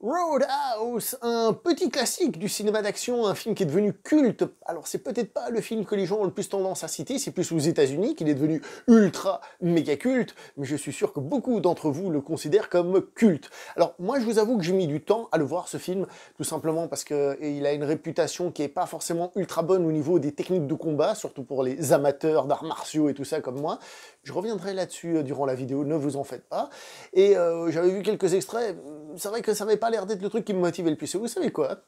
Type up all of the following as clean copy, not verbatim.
Roadhouse, un petit classique du cinéma d'action, un film qui est devenu culte. Alors c'est peut-être pas le film que les gens ont le plus tendance à citer, c'est plus aux États-Unis qu'il est devenu ultra méga culte, mais je suis sûr que beaucoup d'entre vous le considèrent comme culte. Alors moi je vous avoue que j'ai mis du temps à le voir ce film, tout simplement parce qu'il a une réputation qui est pas forcément ultra bonne au niveau des techniques de combat, surtout pour les amateurs d'arts martiaux et tout ça comme moi. Je reviendrai là-dessus durant la vidéo, ne vous en faites pas. Et j'avais vu quelques extraits, c'est vrai que ça n'avait pas l'air d'être le truc qui me motivait le plus. Et vous savez quoi?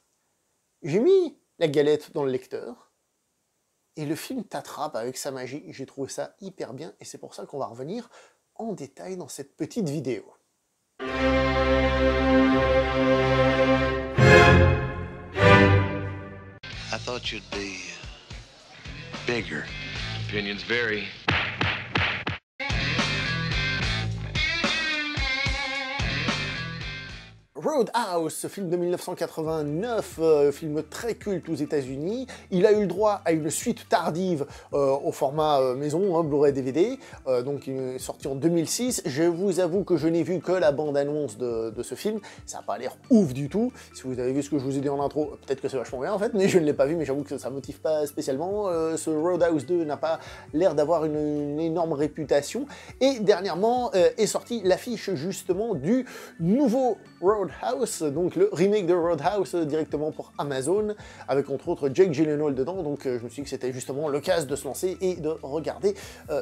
J'ai mis la galette dans le lecteur, et le film t'attrape avec sa magie. J'ai trouvé ça hyper bien, et c'est pour ça qu'on va revenir en détail dans cette petite vidéo. I thought you'd be bigger. Opinions vary. Roadhouse, ce film de 1989, film très culte aux États-Unis. Il a eu le droit à une suite tardive au format maison, hein, Blu-ray DVD, donc il est sorti en 2006. Je vous avoue que je n'ai vu que la bande-annonce de ce film, ça n'a pas l'air ouf du tout. Si vous avez vu ce que je vous ai dit en intro, peut-être que c'est vachement bien en fait, mais je ne l'ai pas vu, mais j'avoue que ça ne motive pas spécialement. Ce Roadhouse 2 n'a pas l'air d'avoir une énorme réputation. Et dernièrement est sortie l'affiche justement du nouveau Roadhouse, donc le remake de Roadhouse directement pour Amazon, avec entre autres Jake Gyllenhaal dedans, donc je me suis dit que c'était justement l'occasion de se lancer et de regarder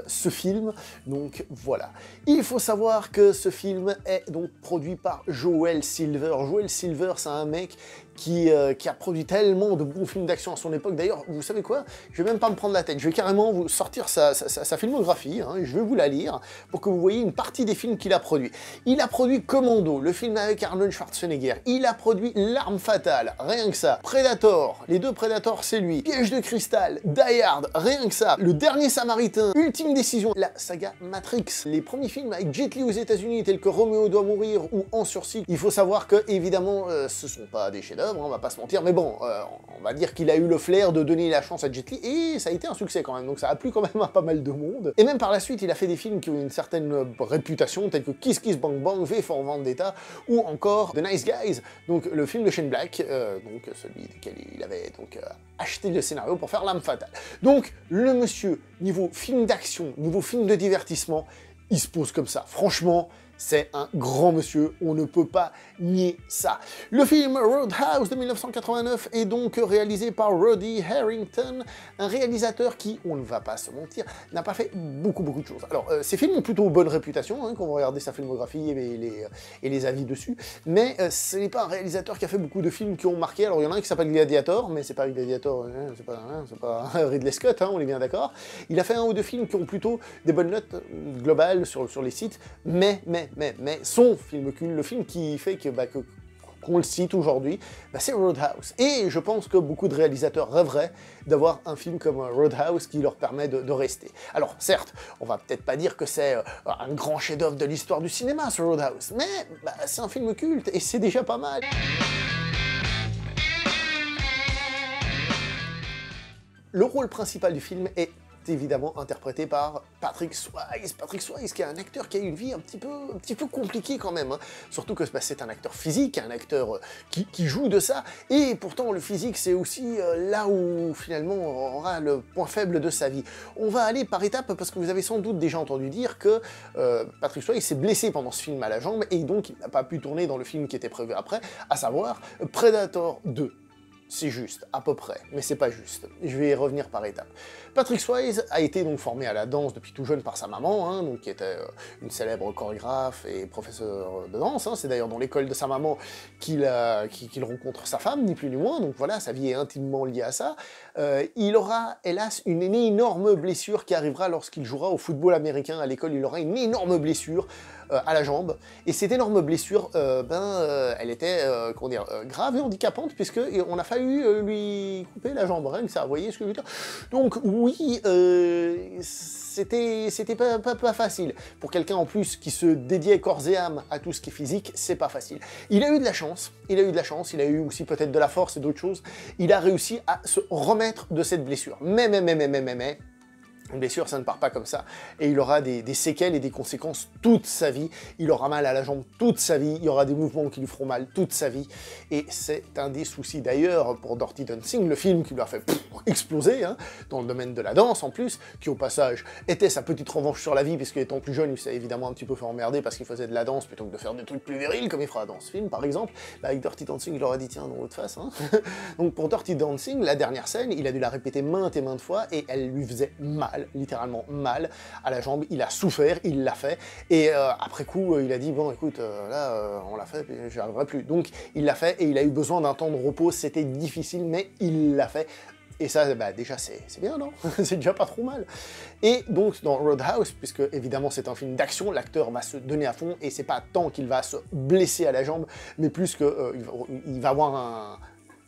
ce film, donc voilà. Il faut savoir que ce film est donc produit par Joel Silver. Joel Silver, c'est un mec qui a produit tellement de bons films d'action à son époque. D'ailleurs, vous savez quoi? Je vais même pas me prendre la tête, je vais carrément vous sortir sa filmographie, hein, et je vais vous la lire pour que vous voyez une partie des films qu'il a produits. Il a produit Commando, le film avec Arnold Schwarzenegger. Il a produit L'Arme Fatale, rien que ça. Predator, les deux Predators, c'est lui. Piège de cristal, Die Hard, rien que ça. Le Dernier Samaritain, Ultime Décision, la saga Matrix. Les premiers films avec Jet Li aux États-Unis, tels que Roméo doit mourir ou En sursis. Il faut savoir que, évidemment, ce sont pas des chefs-d'œuvre, on va pas se mentir, mais bon, on va dire qu'il a eu le flair de donner la chance à Jet Li, et ça a été un succès quand même, donc ça a plu quand même à pas mal de monde. Et même par la suite, il a fait des films qui ont une certaine réputation, tels que Kiss Kiss Bang Bang, V for Vendetta, ou encore The Nice Guys, donc le film de Shane Black, donc celui duquel il avait donc acheté le scénario pour faire L'Arme Fatale. Donc le monsieur, niveau film d'action, niveau film de divertissement, il se pose comme ça. Franchement, c'est un grand monsieur, on ne peut pas nier ça. Le film Roadhouse de 1989 est donc réalisé par Roddy Harrington, un réalisateur qui, on ne va pas se mentir, n'a pas fait beaucoup de choses. Alors, ces films ont plutôt bonne réputation, hein, quand vous regardez sa filmographie et les avis dessus, mais ce n'est pas un réalisateur qui a fait beaucoup de films qui ont marqué. Alors, il y en a un qui s'appelle Gladiator, mais c'est pas Gladiator, c'est pas Ridley Scott, hein, on est bien d'accord. Il a fait un ou deux films qui ont plutôt des bonnes notes globales sur les sites, mais son film culte, le film qui fait que qu'on le cite aujourd'hui, c'est Roadhouse. Et je pense que beaucoup de réalisateurs rêveraient d'avoir un film comme Roadhouse qui leur permet de rester. Alors certes, on va peut-être pas dire que c'est un grand chef-d'œuvre de l'histoire du cinéma, ce Roadhouse, mais c'est un film culte et c'est déjà pas mal. Le rôle principal du film est évidemment interprété par Patrick Swayze. Patrick Swayze qui est un acteur qui a une vie un petit peu compliquée quand même, hein. Surtout que c'est un acteur physique, un acteur qui joue de ça, et pourtant le physique c'est aussi là où finalement on aura le point faible de sa vie. On va aller par étapes parce que vous avez sans doute déjà entendu dire que Patrick Swayze s'est blessé pendant ce film à la jambe et donc il n'a pas pu tourner dans le film qui était prévu après, à savoir Predator 2. C'est juste, à peu près, mais c'est pas juste. Je vais y revenir par étapes. Patrick Swayze a été donc formé à la danse depuis tout jeune par sa maman, hein, donc qui était une célèbre chorégraphe et professeur de danse. Hein. C'est d'ailleurs dans l'école de sa maman qu'il rencontre sa femme, ni plus ni moins, donc voilà, sa vie est intimement liée à ça. Il aura, hélas, une énorme blessure qui arrivera lorsqu'il jouera au football américain à l'école. Il aura une énorme blessure à la jambe, et cette énorme blessure, elle était grave et handicapante, puisque on a failli lui couper la jambe, rien que ça, vous voyez ce que je veux dire? Donc oui, c'était pas facile. Pour quelqu'un en plus qui se dédiait corps et âme à tout ce qui est physique, c'est pas facile. Il a eu de la chance, il a eu aussi peut-être de la force et d'autres choses, il a réussi à se remettre de cette blessure. Mais, Une blessure, ça ne part pas comme ça. Et il aura des séquelles et des conséquences toute sa vie. Il aura mal à la jambe toute sa vie. Il y aura des mouvements qui lui feront mal toute sa vie. Et c'est un des soucis d'ailleurs pour Dirty Dancing, le film qui lui a fait exploser, hein, dans le domaine de la danse en plus, qui au passage était sa petite revanche sur la vie, puisque étant plus jeune, il s'est évidemment un petit peu fait emmerder parce qu'il faisait de la danse plutôt que de faire des trucs plus virils, comme il fera dans ce film par exemple. Bah, avec Dirty Dancing, il leur a dit tiens, dans votre face. Hein. Donc pour Dirty Dancing, la dernière scène, il a dû la répéter maintes et maintes fois, et elle lui faisait mal. Littéralement mal à la jambe, il a souffert, il l'a fait, et après coup, il a dit, bon écoute, là, on l'a fait, puis j'y arriverai plus. Donc il l'a fait, et il a eu besoin d'un temps de repos, c'était difficile, mais il l'a fait. Et ça, bah, déjà, c'est bien, non? C'est déjà pas trop mal. Et donc, dans Roadhouse, puisque évidemment c'est un film d'action, l'acteur va se donner à fond, et c'est pas tant qu'il va se blesser à la jambe, mais plus que il va avoir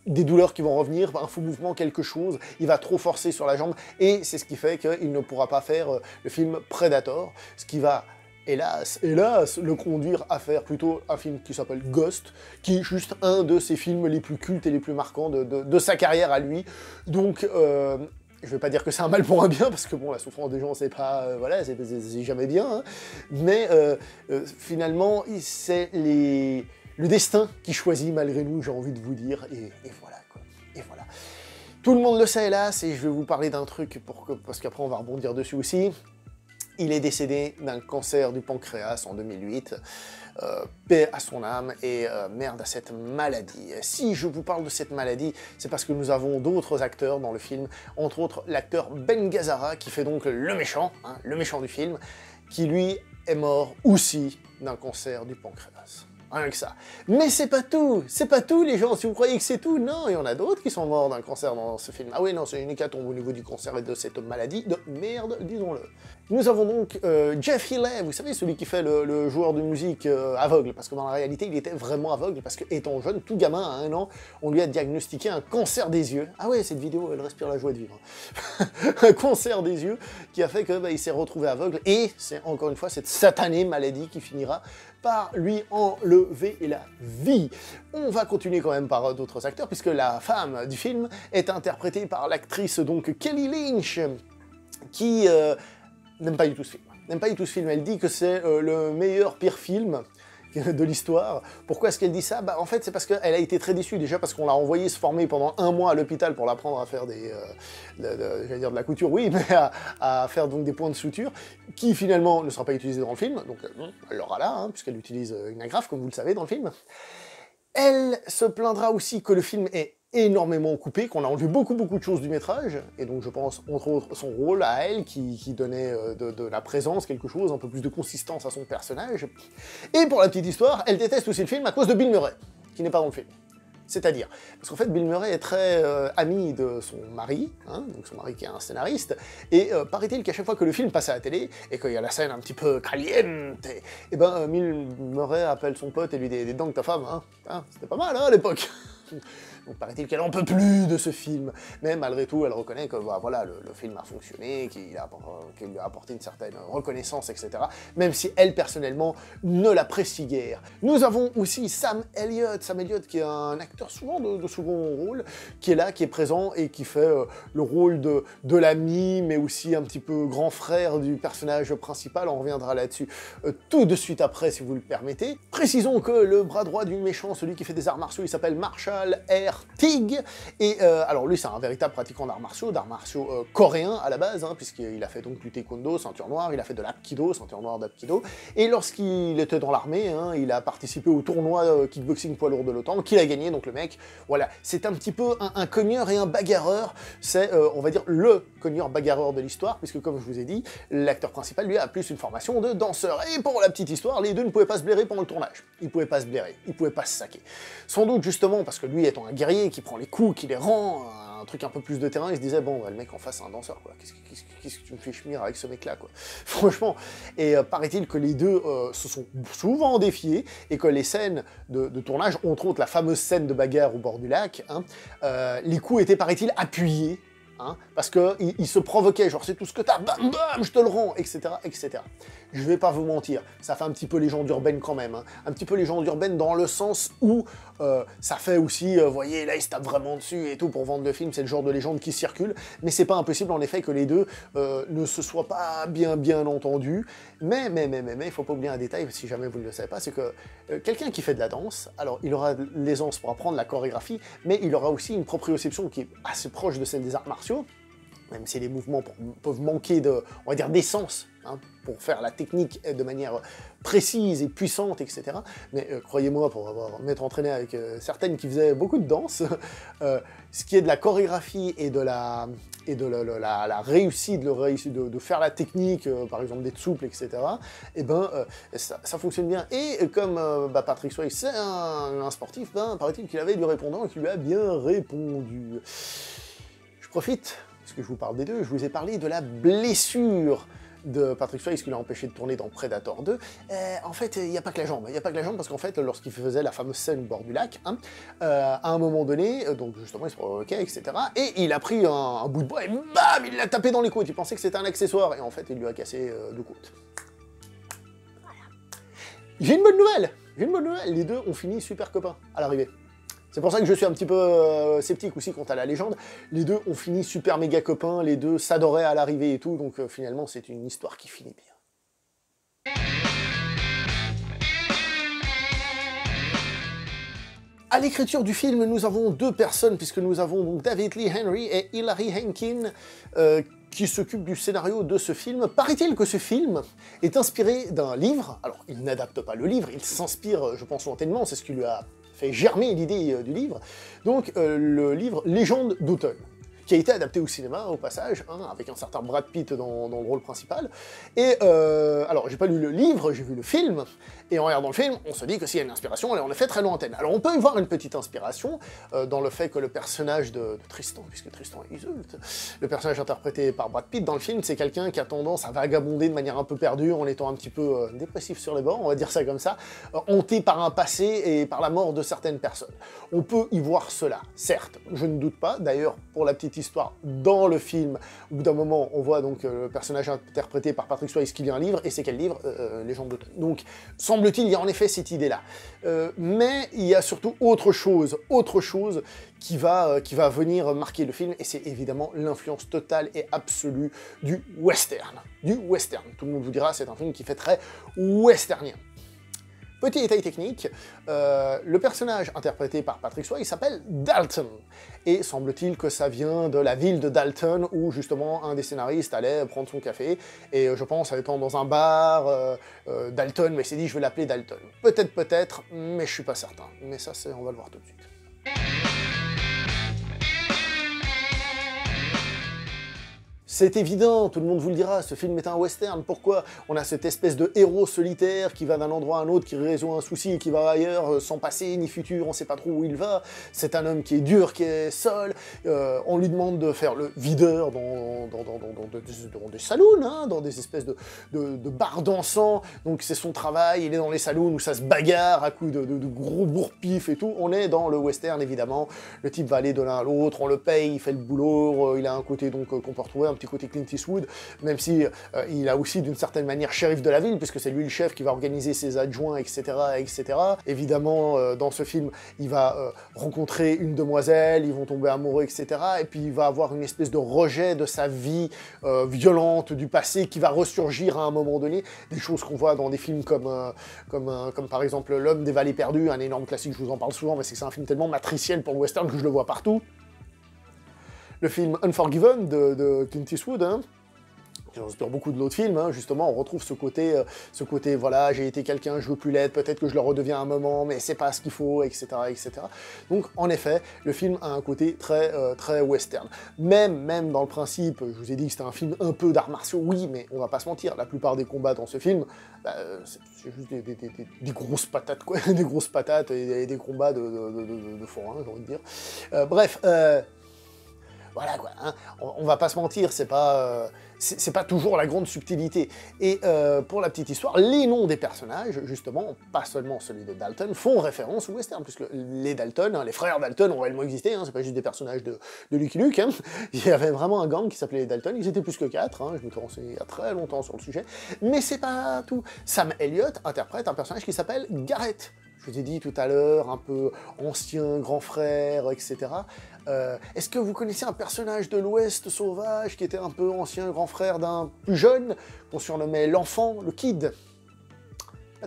des douleurs qui vont revenir, un faux mouvement, quelque chose, il va trop forcer sur la jambe, et c'est ce qui fait qu'il ne pourra pas faire le film Predator, ce qui va, hélas, le conduire à faire plutôt un film qui s'appelle Ghost, qui est juste un de ses films les plus cultes et les plus marquants de sa carrière à lui. Donc, je vais pas dire que c'est un mal pour un bien, parce que bon, la souffrance des gens, c'est pas, voilà, c'est jamais bien, hein. Mais finalement, c'est le destin qui choisit malgré nous, j'ai envie de vous dire, et voilà, quoi. Et voilà. Tout le monde le sait, hélas, et je vais vous parler d'un truc, parce qu'après on va rebondir dessus aussi. Il est décédé d'un cancer du pancréas en 2008, paix à son âme, et merde à cette maladie. Si je vous parle de cette maladie, c'est parce que nous avons d'autres acteurs dans le film, entre autres l'acteur Ben Gazzara, qui fait donc le méchant, hein, le méchant du film, qui lui est mort aussi d'un cancer du pancréas. Rien que ça. Mais c'est pas tout les gens, si vous croyez que c'est tout, non, il y en a d'autres qui sont morts d'un cancer dans ce film. Ah oui, non, c'est une hécatombe au niveau du cancer et de cette maladie de merde, disons-le. Nous avons donc Jeff Healey, vous savez, celui qui fait le joueur de musique aveugle, parce que dans la réalité, il était vraiment aveugle, parce que étant jeune, tout gamin, à 1 an, on lui a diagnostiqué un cancer des yeux. Ah ouais, cette vidéo, elle respire la joie de vivre. Un cancer des yeux qui a fait que il s'est retrouvé aveugle, et c'est encore une fois cette satanée maladie qui finira par lui enlever la vie. On va continuer quand même par d'autres acteurs, puisque la femme du film est interprétée par l'actrice donc Kelly Lynch, qui n'aime pas du tout ce film. N'aime pas du tout ce film, elle dit que c'est le meilleur pire film de l'histoire. Pourquoi est-ce qu'elle dit ça? Bah, en fait, c'est parce qu'elle a été très déçue, déjà parce qu'on l'a envoyée se former pendant 1 mois à l'hôpital pour l'apprendre à faire j'allais dire de la couture, oui, mais à faire donc des points de suture, qui finalement ne sera pas utilisé dans le film, donc elle l'aura là, hein, puisqu'elle utilise une agrafe, comme vous le savez, dans le film. Elle se plaindra aussi que le film est énormément coupé, qu'on a enlevé beaucoup de choses du métrage, et donc je pense entre autres son rôle à elle, qui donnait de la présence, quelque chose, un peu plus de consistance à son personnage. Et pour la petite histoire, elle déteste aussi le film à cause de Bill Murray, qui n'est pas dans le film. C'est-à-dire, parce qu'en fait Bill Murray est très ami de son mari, hein, donc son mari qui est un scénariste, et paraît-il qu'à chaque fois que le film passe à la télé, et qu'il y a la scène un petit peu caliente, et ben Bill Murray appelle son pote et lui dit « donc ta femme, hein, c'était pas mal hein, à l'époque !» Donc paraît-il qu'elle en peut plus de ce film, mais malgré tout, elle reconnaît que bah, voilà, le film a fonctionné, qu'il lui a apporté une certaine reconnaissance, etc. Même si elle, personnellement, ne l'apprécie guère. Nous avons aussi Sam Elliott, qui est un acteur souvent de second rôle, qui est là, qui est présent, et qui fait le rôle de l'ami, mais aussi un petit peu grand frère du personnage principal, on reviendra là-dessus tout de suite après, si vous le permettez. Précisons que le bras droit du méchant, celui qui fait des arts martiaux, il s'appelle Marshall R. Tig, et alors lui c'est un véritable pratiquant d'arts martiaux coréens à la base, hein, puisqu'il a fait donc du taekwondo, ceinture noire, il a fait de l'apkido, ceinture noire d'apkido, et lorsqu'il était dans l'armée, hein, il a participé au tournoi kickboxing poids lourd de l'OTAN, qu'il a gagné, donc le mec, voilà, c'est un petit peu un cogneur et un bagarreur, c'est, on va dire, le cogneur bagarreur de l'histoire, puisque comme je vous ai dit, l'acteur principal, lui, a plus une formation de danseur, et pour la petite histoire, les deux ne pouvaient pas se blairer pendant le tournage, ils pouvaient pas se blairer, ils pouvaient pas se saquer. Sans doute justement parce que lui étant un guerrier qui prend les coups, qui les rend, un truc un peu plus de terrain, il se disait bon, bah, le mec en face c'est un danseur, quoi. Qu'est-ce que tu me fais chemir avec ce mec-là, quoi. Franchement. Et paraît-il que les deux se sont souvent défiés, et que les scènes de tournage, entre autres la fameuse scène de bagarre au bord du lac, hein, les coups étaient, paraît-il, appuyés, hein, parce qu'ils se provoquaient, genre c'est tout ce que t'as, bam bam, je te le rends, etc., etc. je vais pas vous mentir, ça fait un petit peu légende urbaine quand même, hein. Un petit peu légende urbaine dans le sens où ça fait aussi, vous voyez, là, il se tape vraiment dessus et tout pour vendre le film, c'est le genre de légende qui circule, mais c'est pas impossible en effet que les deux ne se soient pas bien entendus, mais, il faut pas oublier un détail, si jamais vous ne le savez pas, c'est que quelqu'un qui fait de la danse, alors il aura l'aisance pour apprendre la chorégraphie, mais il aura aussi une proprioception qui est assez proche de celle des arts martiaux, même si les mouvements peuvent manquer de, on va dire, d'essence, hein, pour faire la technique de manière précise et puissante, etc. Mais croyez-moi, pour m'être entraîné avec certaines qui faisaient beaucoup de danse, ce qui est de la chorégraphie et de la réussite, de faire la technique, par exemple d'être souple, etc., et ben, ça fonctionne bien. Et comme Patrick Swayze, c'est un sportif, ben, paraît-il qu'il avait du répondant et qu'il lui a bien répondu. Je profite, parce que je vous parle des deux, je vous ai parlé de la blessure de Patrick Swayze qui l'a empêché de tourner dans Predator 2, en fait, il n'y a pas que la jambe. Il n'y a pas que la jambe parce qu'en fait, lorsqu'il faisait la fameuse scène au bord du lac, hein, à un moment donné, donc justement, il se provoquait, etc., et il a pris un bout de bois et bam, il l'a tapé dans les côtes. Il pensait que c'était un accessoire et en fait, il lui a cassé 2 côtes. Voilà. J'ai une bonne nouvelle. Les deux ont fini super copains à l'arrivée. C'est pour ça que je suis un petit peu sceptique aussi quant à la légende. Les deux ont fini super méga copains, les deux s'adoraient à l'arrivée et tout, donc finalement c'est une histoire qui finit bien. À l'écriture du film, nous avons 2 personnes, puisque nous avons donc David Lee Henry et Hilary Henkin, qui s'occupent du scénario de ce film. Paraît-il que ce film est inspiré d'un livre, alors il n'adapte pas le livre, il s'inspire, je pense, lointainement, c'est ce qui lui a fait germer l'idée du livre, donc le livre Légende d'automne, qui a été adapté au cinéma, au passage, hein, avec un certain Brad Pitt dans le rôle principal. Et alors, j'ai pas lu le livre, j'ai vu le film, et en regardant le film, on se dit que s'il y a une inspiration, elle est en effet très lointaine. Alors, on peut y voir une petite inspiration dans le fait que le personnage de Tristan, puisque Tristan est Iseult, le personnage interprété par Brad Pitt dans le film, c'est quelqu'un qui a tendance à vagabonder de manière un peu perdue, en étant un petit peu dépressif sur les bords, on va dire ça comme ça, hanté par un passé et par la mort de certaines personnes. On peut y voir cela, certes, je ne doute pas, d'ailleurs, pour la petite histoire, dans le film, au bout d'un moment, on voit donc le personnage interprété par Patrick Swayze qui lit un livre, et c'est quel livre Légende d'automne. Donc, semble-t-il, il y a en effet cette idée-là. Mais il y a surtout autre chose qui va venir marquer le film, et c'est évidemment l'influence totale et absolue du western. Tout le monde vous dira, c'est un film qui fait très westernien. Petit détail technique, le personnage interprété par Patrick Swayze s'appelle Dalton, et semble-t-il que ça vient de la ville de Dalton, où justement un des scénaristes allait prendre son café, et je pense, en étant dans un bar, Dalton, mais il s'est dit je vais l'appeler Dalton. Peut-être, mais je suis pas certain. Mais ça, on va le voir tout de suite. C'est évident, tout le monde vous le dira, ce film est un western. Pourquoi? On a cette espèce de héros solitaire qui va d'un endroit à un autre, qui résout un souci et qui va ailleurs, sans passé ni futur, on sait pas trop où il va. C'est un homme qui est dur, qui est seul. On lui demande de faire le videur dans des saloons, hein, dans des espèces de bars dansants. Donc c'est son travail, il est dans les saloons où ça se bagarre à coups de gros bourre-pif et tout. On est dans le western, évidemment. Le type va aller de l'un à l'autre, on le paye, il fait le boulot, il a un côté donc qu'on peut retrouver un petit côté Clint Eastwood, même si il a aussi d'une certaine manière shérif de la ville, puisque c'est lui le chef qui va organiser ses adjoints, etc. Évidemment, dans ce film, il va rencontrer une demoiselle, ils vont tomber amoureux, etc. Et puis il va avoir une espèce de rejet de sa vie violente du passé qui va ressurgir à un moment donné, des choses qu'on voit dans des films comme par exemple L'Homme des Vallées Perdues, un énorme classique, je vous en parle souvent, mais c'est un film tellement matriciel pour le western que je le vois partout. Le film Unforgiven de Clint Eastwood, hein, qui inspire beaucoup de l'autre film, hein, justement, on retrouve ce côté, voilà, j'ai été quelqu'un, je veux plus l'être, peut-être que je le redeviens à un moment, mais c'est pas ce qu'il faut, etc. Donc, en effet, le film a un côté très western. Même dans le principe, je vous ai dit que c'était un film un peu d'arts martiaux, oui, mais on va pas se mentir, la plupart des combats dans ce film, bah, c'est juste des grosses patates, quoi, des grosses patates et des combats de forain, j'ai envie de dire. Bref, Voilà quoi, hein. On va pas se mentir, c'est pas toujours la grande subtilité. Et pour la petite histoire, les noms des personnages, justement, pas seulement celui de Dalton, font référence au western, puisque les Dalton, hein, les frères Dalton ont réellement existé, hein, c'est pas juste des personnages de Lucky Luke, hein. Il y avait vraiment un gang qui s'appelait les Dalton, ils étaient plus que 4, hein, je me suis renseigné il y a très longtemps sur le sujet, mais c'est pas tout. Sam Elliott interprète un personnage qui s'appelle Garrett. Je vous ai dit tout à l'heure, un peu ancien, grand frère, etc. Est-ce que vous connaissez un personnage de l'Ouest sauvage qui était un peu ancien, grand frère d'un plus jeune, qu'on surnommait l'enfant, le Kid?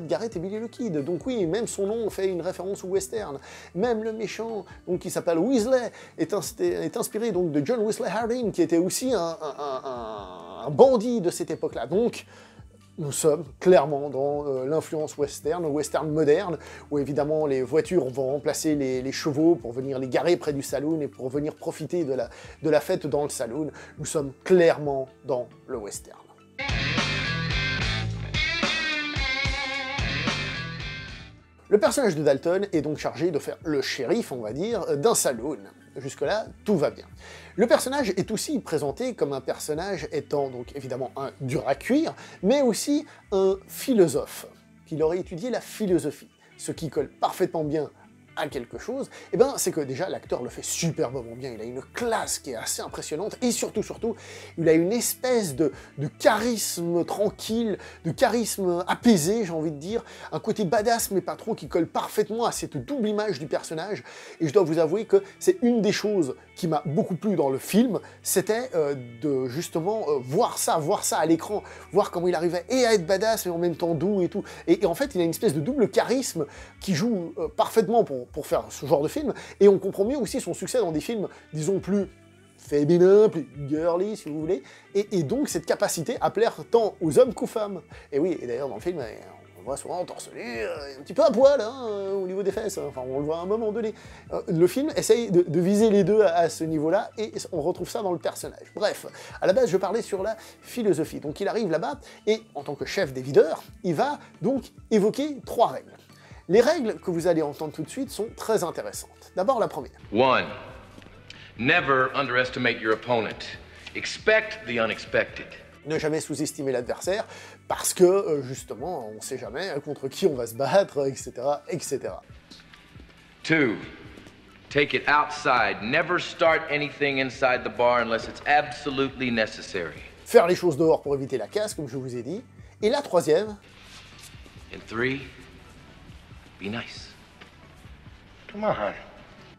Garrett et Billy le Kid, donc oui, même son nom fait une référence au western. Même le méchant, donc qui s'appelle Weasley, est inspiré donc de John Wesley Harding, qui était aussi un bandit de cette époque-là. Donc, nous sommes clairement dans l'influence western, le western moderne, où évidemment les voitures vont remplacer les chevaux pour venir les garer près du saloon et pour venir profiter de la fête dans le saloon. Nous sommes clairement dans le western. Le personnage de Dalton est donc chargé de faire le shérif, on va dire, d'un saloon. Jusque-là, tout va bien. Le personnage est aussi présenté comme un personnage étant donc évidemment un dur à cuire, mais aussi un philosophe, qui aurait étudié la philosophie, ce qui colle parfaitement bien à quelque chose, et ben c'est que déjà l'acteur le fait superbement bien, il a une classe qui est assez impressionnante, et surtout, il a une espèce de charisme tranquille, de charisme apaisé, j'ai envie de dire, un côté badass mais pas trop, qui colle parfaitement à cette double image du personnage, et je dois vous avouer que c'est une des choses qui m'a beaucoup plu dans le film, c'était de justement voir ça à l'écran, voir comment il arrivait et à être badass et en même temps doux et tout, et en fait il a une espèce de double charisme qui joue parfaitement pour faire ce genre de film, et on comprend mieux aussi son succès dans des films, disons, plus féminins, plus girly, si vous voulez, et donc cette capacité à plaire tant aux hommes qu'aux femmes. Et oui, et d'ailleurs dans le film, on voit souvent torse nu, un petit peu à poil, hein, au niveau des fesses, enfin on le voit à un moment donné. Le film essaye de viser les deux à ce niveau-là, et on retrouve ça dans le personnage. Bref, à la base je parlais sur la philosophie, donc il arrive là-bas, et en tant que chef des videurs, il va donc évoquer 3 règles. Les règles que vous allez entendre tout de suite sont très intéressantes. D'abord, la première. 1. Never underestimate your opponent. Expect the unexpected. Ne jamais sous-estimer l'adversaire, parce que, justement, on ne sait jamais contre qui on va se battre, etc., etc. 2. Take it outside. Never start anything inside the bar unless it's absolutely necessary. Faire les choses dehors pour éviter la casse, comme je vous ai dit. Et la troisième. And 3. Be nice. Come on.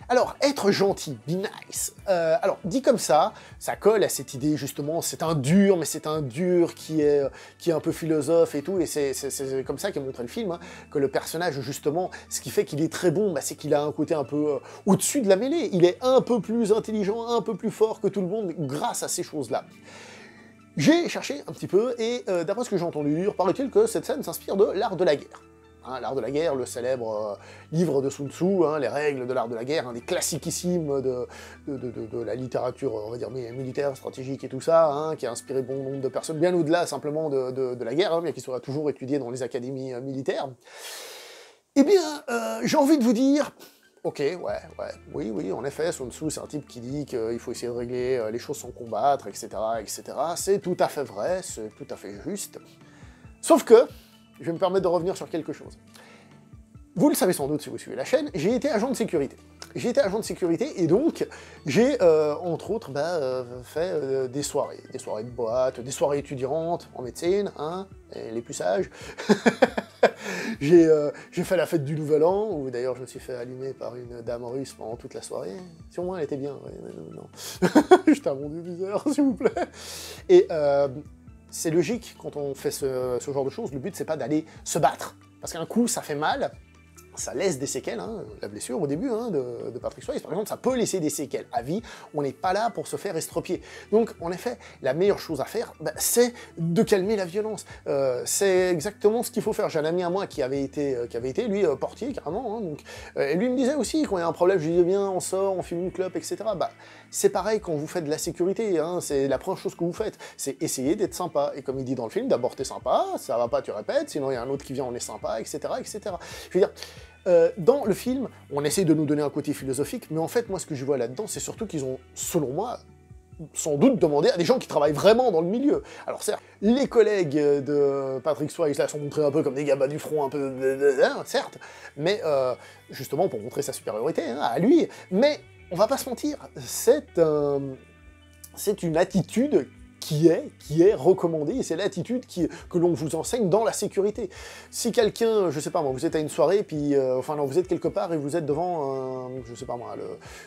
Alors, être gentil, be nice. Alors, dit comme ça colle à cette idée, justement, c'est un dur, mais c'est un dur qui est un peu philosophe et tout, et c'est comme ça qu'est montré le film, hein, que le personnage, justement, ce qui fait qu'il est très bon, bah, c'est qu'il a un côté un peu au-dessus de la mêlée, il est un peu plus intelligent, un peu plus fort que tout le monde, grâce à ces choses-là. J'ai cherché un petit peu, et d'après ce que j'ai entendu dire, paraît-il que cette scène s'inspire de l'art de la guerre. Hein, l'art de la guerre, le célèbre livre de Sun Tzu, hein, les règles de l'art de la guerre, un des classiquissimes de la littérature, on va dire, militaire, stratégique et tout ça, hein, qui a inspiré bon nombre de personnes, bien au-delà simplement de la guerre, hein, bien qu'il soit toujours étudié dans les académies militaires. Eh bien, j'ai envie de vous dire, ok, oui, en effet, Sun Tzu, c'est un type qui dit qu'il faut essayer de régler les choses sans combattre, etc., etc. C'est tout à fait vrai, c'est tout à fait juste. Sauf que, je vais me permettre de revenir sur quelque chose. Vous le savez sans doute si vous suivez la chaîne, j'ai été agent de sécurité. J'ai été agent de sécurité et donc j'ai, entre autres, fait des soirées de boîte, des soirées étudiantes en médecine, hein, les plus sages. J'ai fait la fête du Nouvel An, où d'ailleurs je me suis fait allumer par une dame russe pendant toute la soirée. Si au moins elle était bien, ouais, non. J'étais un bon dieu bizarre, s'il vous plaît. Et c'est logique, quand on fait ce genre de choses, le but c'est pas d'aller se battre. Parce qu'un coup, ça fait mal, ça laisse des séquelles, hein, la blessure au début hein, de Patrick Swayze, par exemple, ça peut laisser des séquelles à vie, on n'est pas là pour se faire estropier. Donc, en effet, la meilleure chose à faire, c'est de calmer la violence. C'est exactement ce qu'il faut faire. J'ai un ami à moi qui avait été lui, portier, carrément, hein, donc, et lui me disait aussi, quand il y a un problème, je lui disais, viens, on sort, on fume une clope, etc. Bah, c'est pareil quand vous faites de la sécurité, hein, c'est la première chose que vous faites, c'est essayer d'être sympa. Et comme il dit dans le film, d'abord t'es sympa, ça va pas, tu répètes, sinon il y a un autre qui vient, on est sympa, etc., etc. Je veux dire, dans le film, on essaie de nous donner un côté philosophique, mais en fait, moi, ce que je vois là-dedans, c'est surtout qu'ils ont, selon moi, sans doute demander à des gens qui travaillent vraiment dans le milieu. Alors certes, les collègues de Patrick Swayze là sont montrés un peu comme des gabas du front, un peu... certes, mais justement pour montrer sa supériorité à lui. Mais on va pas se mentir, c'est une attitude qui est recommandée, et c'est l'attitude que l'on vous enseigne dans la sécurité. Si quelqu'un, je sais pas moi, vous êtes à une soirée, puis, enfin non, vous êtes quelque part et vous êtes devant, je sais pas moi,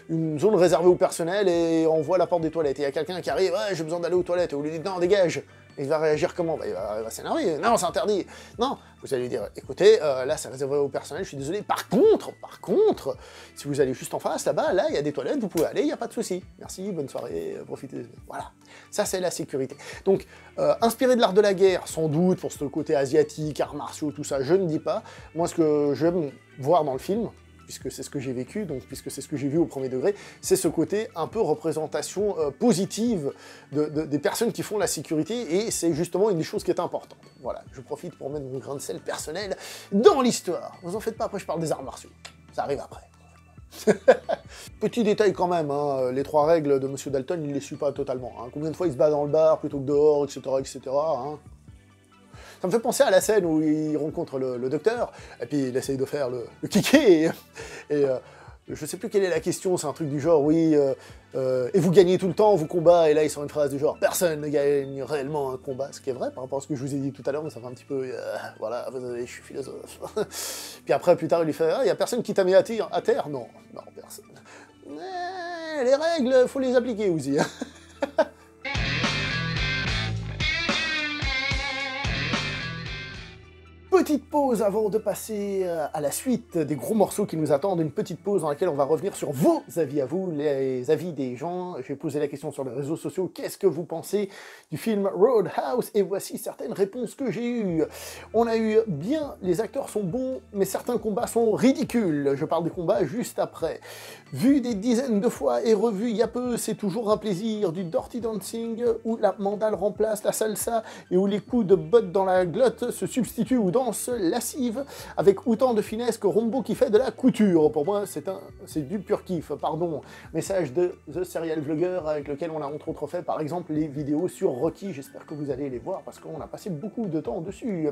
une zone réservée au personnel, et on voit la porte des toilettes, et il y a quelqu'un qui arrive, ouais, j'ai besoin d'aller aux toilettes, et vous lui dites, non, dégage. Il va réagir comment? Bah, il va s'énerver. Non, c'est interdit. Non, vous allez lui dire, écoutez, là, c'est réservé au personnel, je suis désolé. Par contre, si vous allez juste en face, là-bas, là, il y a des toilettes, vous pouvez aller, il n'y a pas de souci. Merci, bonne soirée, profitez. Voilà. Ça, c'est la sécurité. Donc, inspiré de l'art de la guerre, sans doute, pour ce côté asiatique, arts martiaux, tout ça, je ne dis pas. Moi, ce que j'aime voir dans le film, puisque c'est ce que j'ai vécu, donc puisque c'est ce que j'ai vu au premier degré, c'est ce côté un peu représentation positive des personnes qui font la sécurité, et c'est justement une des choses qui est importante. Voilà, je profite pour mettre mon grain de sel personnel dans l'histoire. Vous en faites pas, après je parle des arts martiaux. Ça arrive après. Petit détail quand même, hein, les 3 règles de Monsieur Dalton, il les suit pas totalement. Hein. Combien de fois il se bat dans le bar plutôt que dehors, etc., etc. Hein. Ça me fait penser à la scène où il rencontre le docteur, et puis il essaye de faire le kiké, et je sais plus quelle est la question, c'est un truc du genre, oui, et vous gagnez tout le temps vos combats, et là ils sont une phrase du genre, personne ne gagne réellement un combat, ce qui est vrai par rapport à ce que je vous ai dit tout à l'heure, mais ça fait un petit peu, voilà, vous savez, je suis philosophe. Puis après, plus tard, il lui fait, ah, y a personne qui t'a mis à terre? Non, personne. Les règles, faut les appliquer aussi. Petite pause avant de passer à la suite des gros morceaux qui nous attendent, une petite pause dans laquelle on va revenir sur vos avis à vous, les avis des gens. J'ai posé la question sur les réseaux sociaux, qu'est-ce que vous pensez du film Roadhouse? Et voici certaines réponses que j'ai eues. On a eu bien, les acteurs sont bons, mais certains combats sont ridicules. Je parle des combats juste après. Vu des dizaines de fois et revu il y a peu, c'est toujours un plaisir. Du Dirty Dancing, où la mandale remplace la salsa, et où les coups de botte dans la glotte se substituent aux danses lascives, avec autant de finesse que Rombo qui fait de la couture. Pour moi, c'est du pur kiff. Pardon. Message de The Serial Vlogger, avec lequel on a entre autres fait, par exemple, les vidéos sur Rocky. J'espère que vous allez les voir, parce qu'on a passé beaucoup de temps dessus.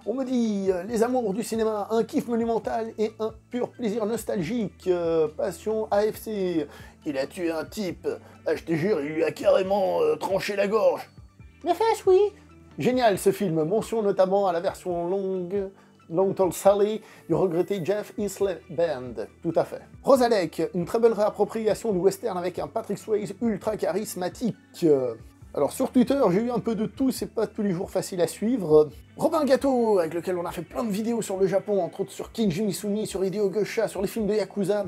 On me dit, les amours du cinéma, un kiff monumental et un pur plaisir nostalgique. Passion AFC. Il a tué un type. Ah, je te jure, il lui a carrément tranché la gorge. Mes fesses, oui. Génial ce film, mention notamment à la version Long Tall Sally du regretté Jeff Isley Band, tout à fait. Rosalek, une très bonne réappropriation du western avec un Patrick Swayze ultra charismatique. Alors sur Twitter, j'ai eu un peu de tout, c'est pas tous les jours facile à suivre. Robin Gâteau, avec lequel on a fait plein de vidéos sur le Japon, entre autres sur Kinji Misumi, sur Hideo Gosha, sur les films de Yakuza.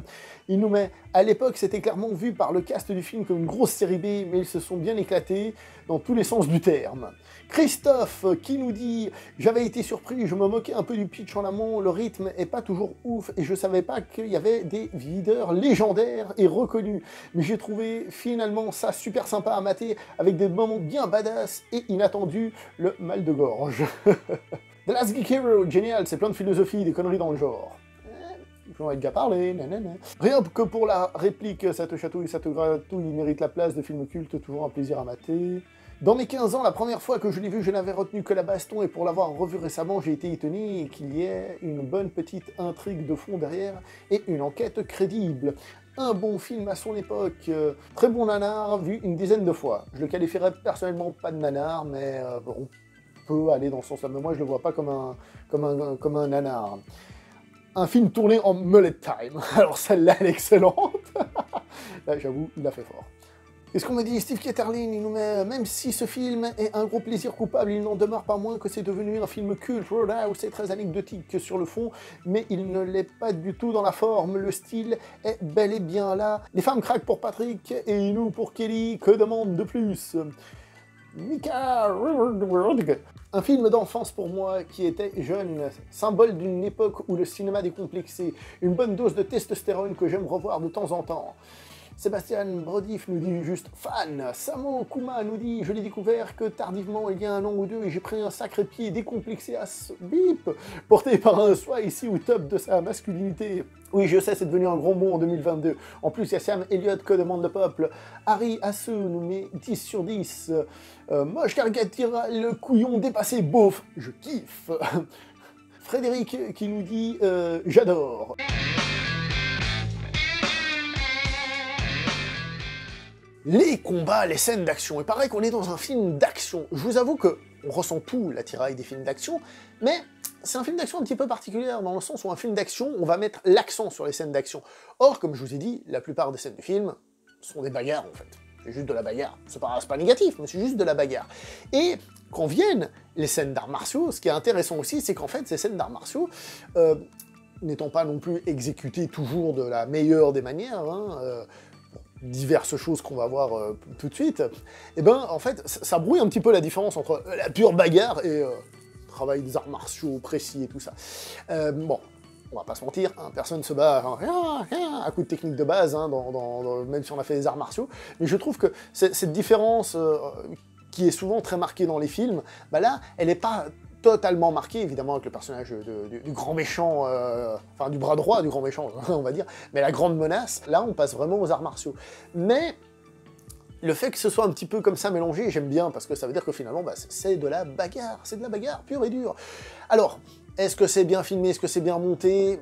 Il nous met, à l'époque c'était clairement vu par le cast du film comme une grosse série B, mais ils se sont bien éclatés dans tous les sens du terme. Christophe, qui nous dit « J'avais été surpris, je me moquais un peu du pitch en amont, le rythme est pas toujours ouf, et je savais pas qu'il y avait des videurs légendaires et reconnus. Mais j'ai trouvé finalement ça super sympa à mater, avec des moments bien badass et inattendus, le mal de gorge. » The Last Geek Hero, génial, c'est plein de philosophie, des conneries dans le genre. J'en ai déjà parlé, nanana. Rien que pour la réplique, ça te chatouille, ça te gratouille, il mérite la place de film culte, toujours un plaisir à mater. Dans mes 15 ans, la première fois que je l'ai vu, je n'avais retenu que la baston, et pour l'avoir revu récemment, j'ai été étonné qu'il y ait une bonne petite intrigue de fond derrière, et une enquête crédible. Un bon film à son époque, très bon nanar, vu une dizaine de fois. Je le qualifierais personnellement pas de nanar, mais bon, on peut aller dans ce sens-là, mais moi je le vois pas comme un nanar. Un film tourné en mullet time, alors celle-là elle est excellente. Là j'avoue, il a fait fort. Qu'est-ce qu'on me dit? Steve Ketterlin, il nous met « Même si ce film est un gros plaisir coupable, il n'en demeure pas moins que c'est devenu un film culte. Roadhouse, c'est très anecdotique sur le fond, mais il ne l'est pas du tout dans la forme. Le style est bel et bien là. Les femmes craquent pour Patrick et nous pour Kelly. Que demande de plus ?» Mika, un film d'enfance pour moi qui était jeune, symbole d'une époque où le cinéma décomplexé, une bonne dose de testostérone que j'aime revoir de temps en temps. Sébastien Brodif nous dit juste fan. Samo Kuma nous dit je l'ai découvert que tardivement il y a un an ou deux et j'ai pris un sacré pied décomplexé à ce bip, porté par un soi ici au top de sa masculinité. Oui, je sais, c'est devenu un gros mot en 2022. En plus, il y a Sam Elliott que demande le peuple. Harry Assou nous met 10 sur 10. Moche caricatural, le couillon dépassé, beauf, je kiffe. Frédéric qui nous dit j'adore. Les combats, les scènes d'action. Il paraît qu'on est dans un film d'action. Je vous avoue que on ressent tout l'attirail des films d'action, mais c'est un film d'action un petit peu particulier, dans le sens où un film d'action, on va mettre l'accent sur les scènes d'action. Or, comme je vous ai dit, la plupart des scènes du film sont des bagarres, en fait. C'est juste de la bagarre. C'est pas négatif, mais c'est juste de la bagarre. Et quand viennent les scènes d'arts martiaux, ce qui est intéressant aussi, c'est qu'en fait, ces scènes d'arts martiaux, n'étant pas non plus exécutées toujours de la meilleure des manières, diverses choses qu'on va voir tout de suite, et ben en fait ça brouille un petit peu la différence entre la pure bagarre et travail des arts martiaux précis et tout ça. Bon, on va pas se mentir, hein, personne se bat à coup de technique de base, hein, même si on a fait des arts martiaux, mais je trouve que cette différence qui est souvent très marquée dans les films, bah là, elle n'est pas totalement marqué, évidemment, avec le personnage du grand méchant, enfin du bras droit du grand méchant, on va dire, mais la grande menace, là on passe vraiment aux arts martiaux. Mais le fait que ce soit un petit peu comme ça mélangé, j'aime bien, parce que ça veut dire que finalement, bah, c'est de la bagarre pure et dure. Alors, est-ce que c'est bien filmé, est-ce que c'est bien monté?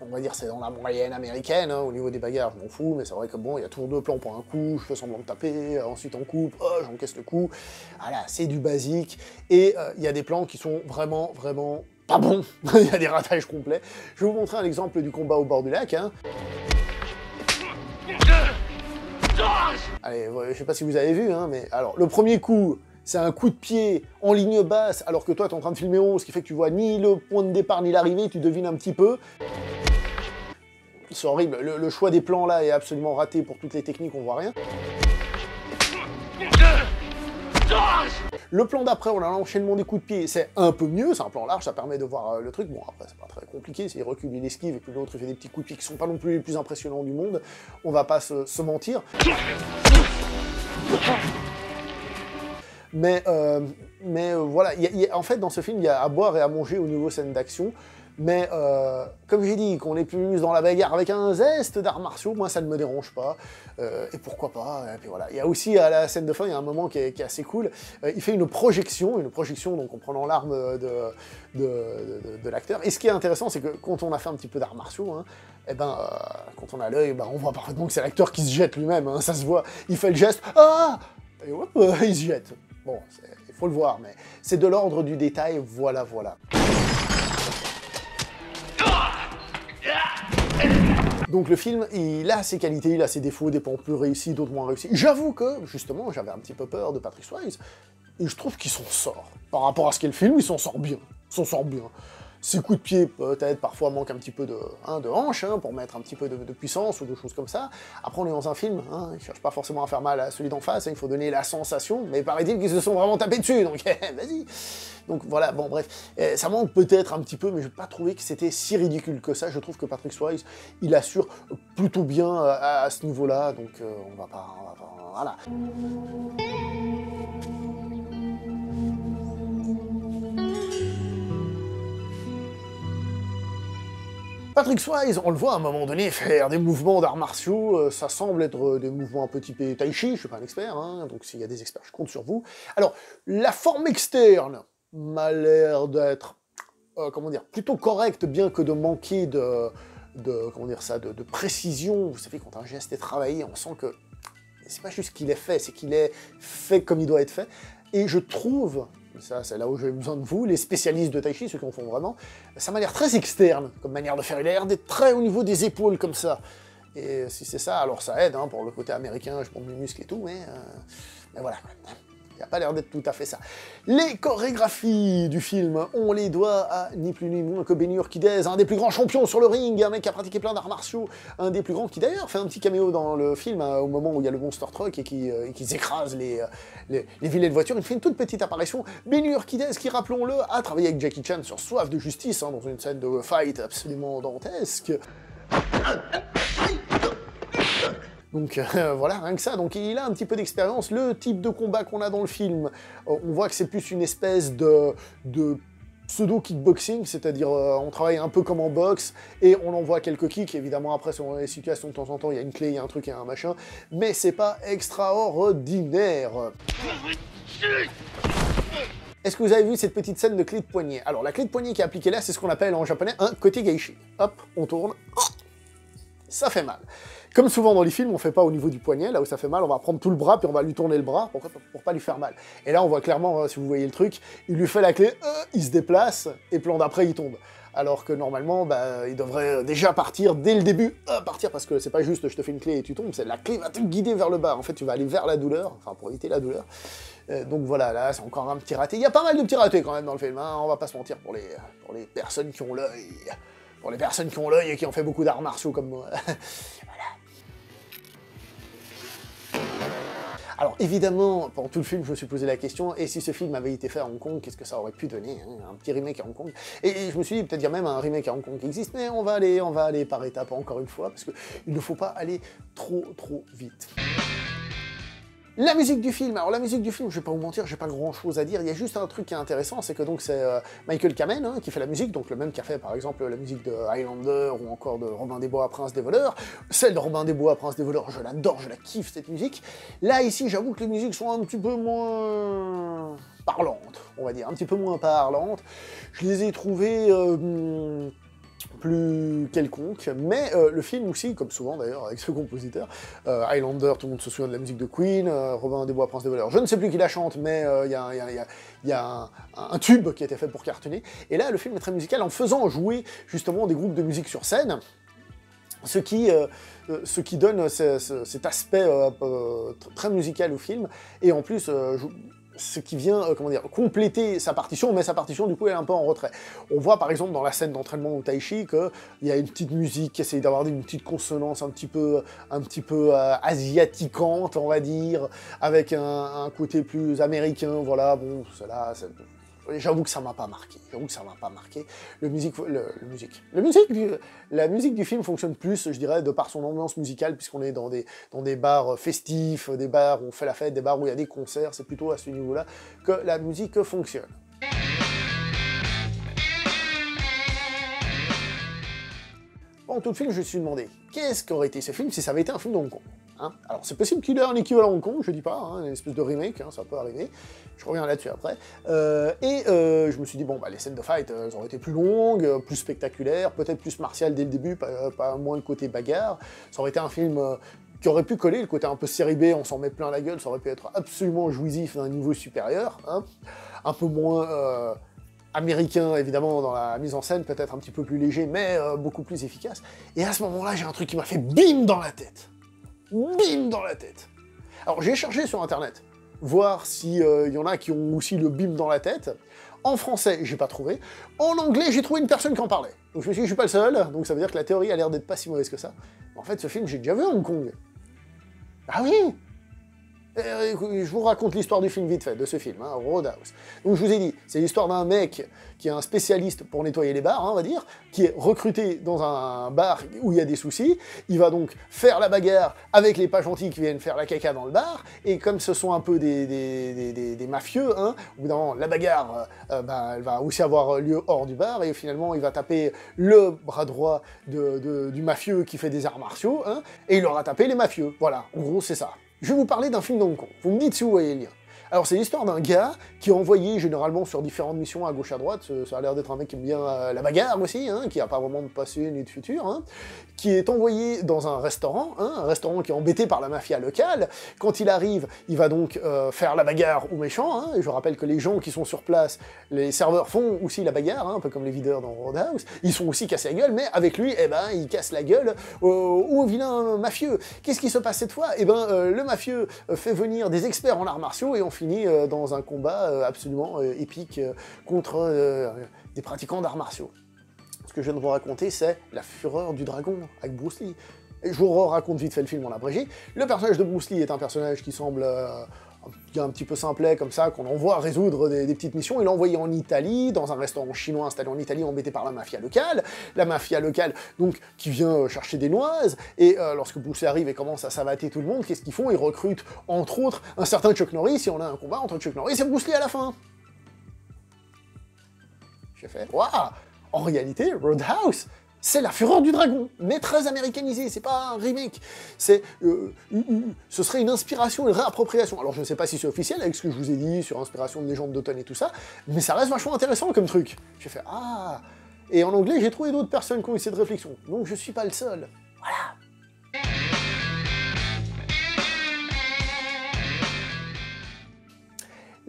On va dire c'est dans la moyenne américaine, hein, au niveau des bagarres, je m'en fous, mais c'est vrai que bon, il y a toujours 2 plans pour un coup, je fais semblant de taper, ensuite on coupe, j'encaisse le coup, voilà, c'est du basique, et il y a des plans qui sont vraiment pas bons, il y a des ratages complets. Je vais vous montrer un exemple du combat au bord du lac, hein. Allez, je sais pas si vous avez vu, hein, mais alors, le premier coup, c'est un coup de pied en ligne basse, alors que toi, t'es en train de filmer haut, ce qui fait que tu vois ni le point de départ ni l'arrivée, tu devines un petit peu. C'est horrible, le choix des plans là est absolument raté pour toutes les techniques, on voit rien. Le plan d'après, on a l'enchaînement des coups de pied, c'est un peu mieux, c'est un plan large, ça permet de voir le truc. Bon, après, c'est pas très compliqué, c'est il recule, il esquive, et puis l'autre, il fait des petits coups de pied qui sont pas non plus les plus impressionnants du monde. On va pas se mentir. Mais voilà, en fait, dans ce film, il y a à boire et à manger au niveau scène d'action. Mais comme j'ai dit, qu'on est plus dans la bagarre avec un zeste d'arts martiaux, moi ça ne me dérange pas, et pourquoi pas, et puis voilà. Il y a aussi à la scène de fin, il y a un moment qui est assez cool, il fait une projection donc en prenant l'arme de l'acteur, et ce qui est intéressant, c'est que quand on a fait un petit peu d'arts martiaux, hein, et ben, quand on a l'œil, ben, on voit parfaitement que c'est l'acteur qui se jette lui-même, hein, ça se voit, il fait le geste, ah, et hop, il se jette. Bon, il faut le voir, mais c'est de l'ordre du détail, voilà. Donc le film, il a ses qualités, il a ses défauts, des plans plus réussis, d'autres moins réussis. J'avoue que, justement, j'avais un petit peu peur de Patrick Swayze, et je trouve qu'il s'en sort. Par rapport à ce qu'est le film, il s'en sort bien. Ses coups de pied, peut-être, parfois, manquent un petit peu de hanche, hein, pour mettre un petit peu de puissance, ou de choses comme ça. Après, on est dans un film, hein, il cherche pas forcément à faire mal à celui d'en face, hein, il faut donner la sensation, mais paraît-il qu'ils se sont vraiment tapés dessus, donc vas-y. Donc voilà, bon bref, ça manque peut-être un petit peu, mais je n'ai pas trouvé que c'était si ridicule que ça. Je trouve que Patrick Swayze, il assure plutôt bien à ce niveau-là, donc on va pas, voilà. Patrick Swayze, on le voit à un moment donné faire des mouvements d'arts martiaux, ça semble être des mouvements un peu typés tai chi, je suis pas un expert, hein, donc s'il y a des experts, je compte sur vous. Alors, la forme externe m'a l'air d'être, comment dire, plutôt correcte, bien que de manquer de précision. Vous savez, quand un geste est travaillé, on sent que c'est pas juste qu'il est fait, c'est qu'il est fait comme il doit être fait. Et je trouve, ça c'est là où j'ai besoin de vous, les spécialistes de tai chi, ceux qui en font vraiment, ça m'a l'air très externe comme manière de faire. Il a l'air d'être très au niveau des épaules comme ça. Et si c'est ça, alors ça aide, hein, pour le côté américain, je monte mes muscles et tout, mais voilà. Il n'a pas l'air d'être tout à fait ça. Les chorégraphies du film, on les doit à ni plus ni moins que Benny Urquidez, un des plus grands champions sur le ring, un mec qui a pratiqué plein d'arts martiaux, un des plus grands, qui d'ailleurs fait un petit caméo dans le film, hein, au moment où il y a le monster truck et qui écrase les vilets de voiture. Il fait une toute petite apparition. Benny Urquidez, qui, rappelons-le, a travaillé avec Jackie Chan sur Soif de justice, hein, dans une scène de fight absolument dantesque. Donc voilà, rien que ça, donc il a un petit peu d'expérience. Le type de combat qu'on a dans le film, on voit que c'est plus une espèce de pseudo-kickboxing, c'est-à-dire on travaille un peu comme en boxe, et on envoie quelques kicks, évidemment après selon les situations de temps en temps, il y a une clé, il y a un truc, il y a un machin, mais c'est pas extraordinaire. Est-ce que vous avez vu cette petite scène de clé de poignet? Alors la clé de poignet qui est appliquée là, c'est ce qu'on appelle en japonais un kotegaishi. Hop, on tourne, ça fait mal. Comme souvent dans les films, on fait pas au niveau du poignet, là où ça fait mal, on va prendre tout le bras, puis on va lui tourner le bras, pour pas lui faire mal. Et là, on voit clairement, si vous voyez le truc, il lui fait la clé, il se déplace, et plan d'après, il tombe. Alors que normalement, il devrait déjà partir dès le début, partir, parce que c'est pas juste je te fais une clé et tu tombes, c'est la clé va te guider vers le bas. En fait, tu vas aller vers la douleur, enfin pour éviter la douleur. Donc voilà, là, c'est encore un petit raté. Il y a pas mal de petits ratés quand même dans le film, hein, on va pas se mentir pour les personnes qui ont l'œil. Pour les personnes qui ont l'œil et qui ont fait beaucoup d'arts martiaux comme moi. Alors évidemment, pendant tout le film, je me suis posé la question, et si ce film avait été fait à Hong Kong, qu'est-ce que ça aurait pu donner, hein, un petit remake à Hong Kong. Et je me suis dit, peut-être qu'il y a même un remake à Hong Kong qui existe, mais on va aller par étapes encore une fois, parce qu'il ne faut pas aller trop vite. La musique du film, alors la musique du film, je vais pas vous mentir, j'ai pas grand chose à dire, il y a juste un truc qui est intéressant, c'est que donc c'est Michael Kamen hein, qui fait la musique, donc le même qui a fait par exemple la musique de Highlander ou encore de Robin des Bois, Prince des voleurs. Celle de Robin des Bois, Prince des voleurs, je l'adore, je la kiffe cette musique. Là ici, j'avoue que les musiques sont un petit peu moins parlantes, on va dire, un petit peu moins parlantes. Je les ai trouvées plus quelconque, mais le film aussi, comme souvent d'ailleurs avec ce compositeur, Highlander, tout le monde se souvient de la musique de Queen, Robin des Bois, Prince des voleurs, je ne sais plus qui la chante, mais il y a un tube qui a été fait pour cartonner, et là le film est très musical en faisant jouer justement des groupes de musique sur scène, ce qui donne cet aspect très musical au film, et en plus ce qui vient, compléter sa partition, mais sa partition, du coup, elle est un peu en retrait. On voit, par exemple, dans la scène d'entraînement au tai chi, qu'il y a une petite musique qui essaye d'avoir une petite consonance un petit peu asiaticante, on va dire, avec un côté plus américain, voilà, bon, cela, j'avoue que ça m'a pas marqué. La musique du film fonctionne plus, je dirais, de par son ambiance musicale, puisqu'on est dans des bars festifs, des bars où on fait la fête, des bars où il y a des concerts, c'est plutôt à ce niveau-là que la musique fonctionne. Pendant tout le film, je me suis demandé, qu'est-ce qu'aurait été ce film si ça avait été un film de Hong Kong hein. Alors c'est possible qu'il ait un équivalent Hong Kong, je dis pas, hein, une espèce de remake, hein, ça peut arriver, je reviens là-dessus après. Je me suis dit, bon, les scènes de fight, elles auraient été plus longues, plus spectaculaires, peut-être plus martiales dès le début, pas moins le côté bagarre, ça aurait été un film qui aurait pu coller, le côté un peu série B, on s'en met plein la gueule, ça aurait pu être absolument jouissif d'un niveau supérieur, hein, un peu moins américain, évidemment, dans la mise en scène, peut-être un petit peu plus léger, mais beaucoup plus efficace. Et à ce moment-là, j'ai un truc qui m'a fait bim dans la tête. Bim dans la tête. Alors, j'ai cherché sur Internet, voir s'il y en a qui ont aussi le bim dans la tête. En français, j'ai pas trouvé. En anglais, j'ai trouvé une personne qui en parlait. Donc je me suis dit, je suis pas le seul, donc ça veut dire que la théorie a l'air d'être pas si mauvaise que ça. En fait, ce film, j'ai déjà vu à Hong Kong. Ah oui! Je vous raconte l'histoire du film vite fait, de ce film, hein, Roadhouse. Donc je vous ai dit, c'est l'histoire d'un mec qui est un spécialiste pour nettoyer les bars, hein, on va dire, qui est recruté dans un bar où il y a des soucis, il va donc faire la bagarre avec les pas gentils qui viennent faire la caca dans le bar, et comme ce sont un peu des mafieux, hein, au bout d'un moment, la bagarre, elle va aussi avoir lieu hors du bar, et finalement il va taper le bras droit du mafieux qui fait des arts martiaux, hein, et il aura tapé les mafieux, voilà, en gros c'est ça. Je vais vous parler d'un film de Hong Kong. Vous me dites si vous voyez le lien. Alors c'est l'histoire d'un gars qui est envoyé généralement sur différentes missions à gauche à droite, ça a l'air d'être un mec qui aime bien la bagarre aussi, hein, qui n'a pas vraiment de passé ni de futur, hein, qui est envoyé dans un restaurant qui est embêté par la mafia locale. Quand il arrive, il va donc faire la bagarre aux méchants, hein, et je rappelle que les gens qui sont sur place, les serveurs font aussi la bagarre, hein, un peu comme les videurs dans Roadhouse, ils sont aussi cassés la gueule, mais avec lui, il casse la gueule au vilain mafieux. Qu'est-ce qui se passe cette fois? Le mafieux fait venir des experts en arts martiaux, et on finit dans un combat absolument épique contre des pratiquants d'arts martiaux. Ce que je viens de vous raconter, c'est La Fureur du Dragon, avec Bruce Lee. Et je vous raconte vite fait le film en abrégé. Le personnage de Bruce Lee est un personnage qui semble un petit peu simplet, comme ça, qu'on envoie résoudre des petites missions. Il est envoyé en Italie, dans un restaurant chinois installé en Italie, embêté par la mafia locale. La mafia locale, donc, qui vient chercher des noises, et lorsque Bruce Lee arrive et commence à savater tout le monde, qu'est-ce qu'ils font? Ils recrutent, entre autres, un certain Chuck Norris, et on a un combat entre Chuck Norris et Bruce Lee à la fin. J'ai fait, waouh! En réalité, Roadhouse, c'est La Fureur du Dragon, mais très américanisé, c'est pas un remake. Ce serait une inspiration, une réappropriation. Alors je ne sais pas si c'est officiel avec ce que je vous ai dit sur inspiration de légendes d'automne et tout ça, mais ça reste vachement intéressant comme truc. J'ai fait, ah! Et en anglais, j'ai trouvé d'autres personnes qui ont eu cette réflexion, donc je suis pas le seul. Voilà.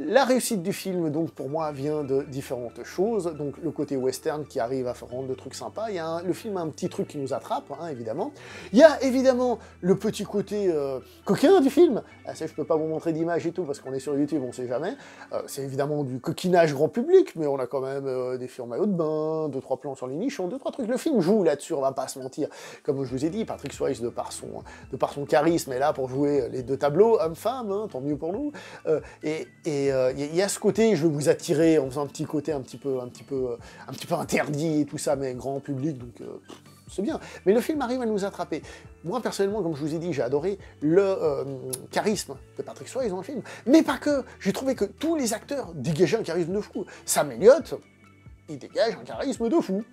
La réussite du film, donc, pour moi, vient de différentes choses. Donc, le côté western qui arrive à rendre le truc sympa. Le film a un petit truc qui nous attrape, hein, évidemment. Il y a, évidemment, le petit côté coquin du film. Ah, ça, je peux pas vous montrer d'image et tout, parce qu'on est sur YouTube, on sait jamais. C'est évidemment du coquinage grand public, mais on a quand même des filles en maillot de bain, 2-3 plans sur les nichons, 2-3 trucs. Le film joue là-dessus, on va pas se mentir. Comme je vous ai dit, Patrick Swayze, de par son charisme, est là pour jouer les deux tableaux, homme-femme, hein, tant mieux pour nous. Il y a ce côté, je veux vous attirer en faisant un petit côté un petit peu interdit et tout ça, mais grand public, donc c'est bien. Mais le film arrive à nous attraper. Moi, personnellement, comme je vous ai dit, j'ai adoré le charisme de Patrick Swayze dans le film. Mais pas que. J'ai trouvé que tous les acteurs dégageaient un charisme de fou. Sam Elliott, il dégage un charisme de fou.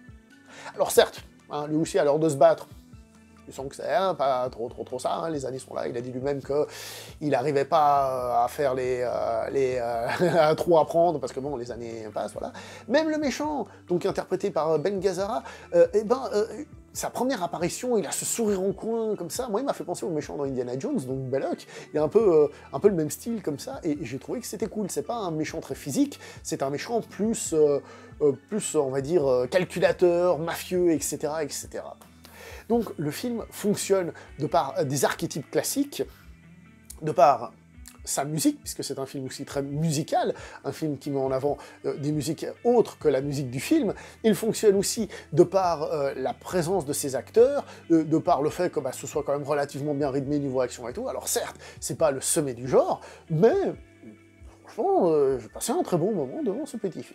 Alors certes, hein, lui aussi a l'heure de se battre. Tu sens que c'est pas trop ça, hein, les années sont là, il a dit lui-même qu'il n'arrivait pas à faire à trop apprendre, parce que bon, les années passent, voilà. Même le méchant, donc interprété par Ben Gazzara, sa première apparition, il a ce sourire en coin, comme ça, moi il m'a fait penser au méchant dans Indiana Jones, donc Belloc, il a un peu le même style, comme ça, et j'ai trouvé que c'était cool, c'est pas un méchant très physique, c'est un méchant plus, on va dire, calculateur, mafieux, etc., etc. Donc le film fonctionne de par des archétypes classiques, de par sa musique, puisque c'est un film aussi très musical, un film qui met en avant des musiques autres que la musique du film. Il fonctionne aussi de par la présence de ses acteurs, de par le fait que ce soit quand même relativement bien rythmé niveau action et tout. Alors certes, c'est pas le sommet du genre, mais franchement, j'ai passé un très bon moment devant ce petit film.